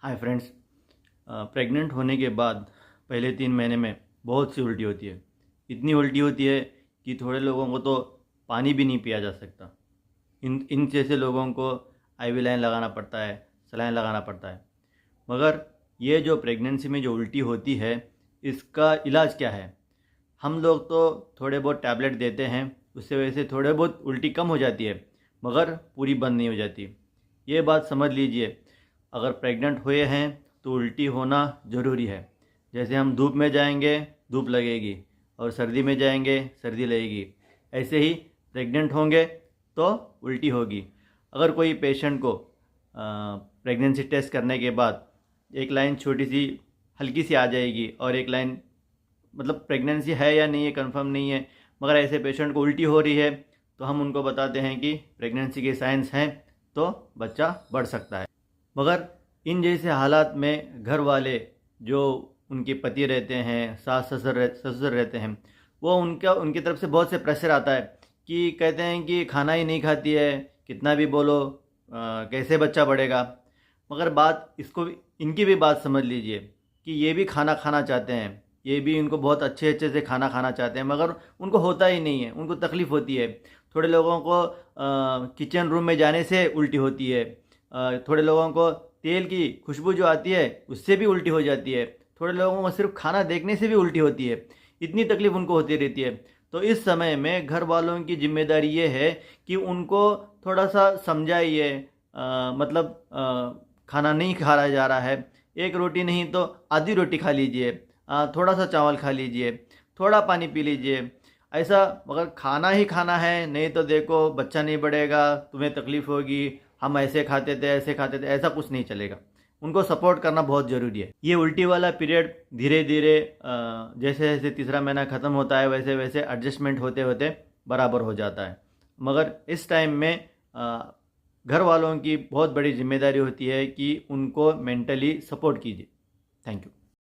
Hi friends. Pregnant होने के बाद पहले 3 महीने में बहुत सी उल्टी होती है। इतनी उल्टी होती है कि थोड़े लोगों को तो पानी भी नहीं पिया जा सकता। इन जैसे लोगों को आईवी लाइन लगाना पड़ता है, सलाइन लगाना पड़ता है। मगर ये जो प्रेगनेंसी में जो उल्टी होती है, इसका इलाज क्या है? हम लोग तो थोड़े बहुत टैबलेट देते हैं, उससे वजह से थोड़े बहुत उल्टी कम हो जाती है, मगर पूरी बंद नहीं हो जाती। ये बात समझ लीजिए, अगर प्रेग्नेंट हुए हैं तो उल्टी होना ज़रूरी है। जैसे हम धूप में जाएंगे, धूप लगेगी, और सर्दी में जाएंगे, सर्दी लगेगी। ऐसे ही प्रेग्नेंट होंगे तो उल्टी होगी। अगर कोई पेशेंट को प्रेगनेंसी टेस्ट करने के बाद एक लाइन छोटी सी हल्की सी आ जाएगी और एक लाइन मतलब प्रेगनेंसी है या नहीं है कंफर्म नहीं है, मगर ऐसे पेशेंट को उल्टी हो रही है, तो हम उनको बताते हैं कि प्रेगनेंसी के साइंस हैं, तो बच्चा बढ़ सकता है। मगर इन जैसे हालात में घर वाले जो उनके पति रहते हैं, सास ससुर रहते हैं, वो उनकी तरफ से बहुत से प्रेशर आता है कि कहते हैं कि खाना ही नहीं खाती है, कितना भी बोलो कैसे बच्चा बढ़ेगा। मगर बात इसको इनकी भी बात समझ लीजिए कि ये भी खाना खाना चाहते हैं, ये भी इनको बहुत अच्छे अच्छे से खाना खाना चाहते हैं, मगर उनको होता ही नहीं है, उनको तकलीफ़ होती है। थोड़े लोगों को किचन रूम में जाने से उल्टी होती है, थोड़े लोगों को तेल की खुशबू जो आती है उससे भी उल्टी हो जाती है, थोड़े लोगों को सिर्फ खाना देखने से भी उल्टी होती है। इतनी तकलीफ़ उनको होती रहती है। तो इस समय में घर वालों की जिम्मेदारी ये है कि उनको थोड़ा सा समझाइए, मतलब खाना नहीं खाया जा रहा है, एक रोटी नहीं तो आधी रोटी खा लीजिए, थोड़ा सा चावल खा लीजिए, थोड़ा पानी पी लीजिए। ऐसा मगर खाना ही खाना है, नहीं तो देखो बच्चा नहीं बढ़ेगा, तुम्हें तकलीफ़ होगी, हम ऐसे खाते थे ऐसे खाते थे, ऐसा कुछ नहीं चलेगा। उनको सपोर्ट करना बहुत ज़रूरी है। ये उल्टी वाला पीरियड धीरे धीरे जैसे जैसे तीसरा महीना ख़त्म होता है, वैसे वैसे एडजस्टमेंट होते होते बराबर हो जाता है। मगर इस टाइम में घर वालों की बहुत बड़ी जिम्मेदारी होती है कि उनको मेंटली सपोर्ट कीजिए। Thank you.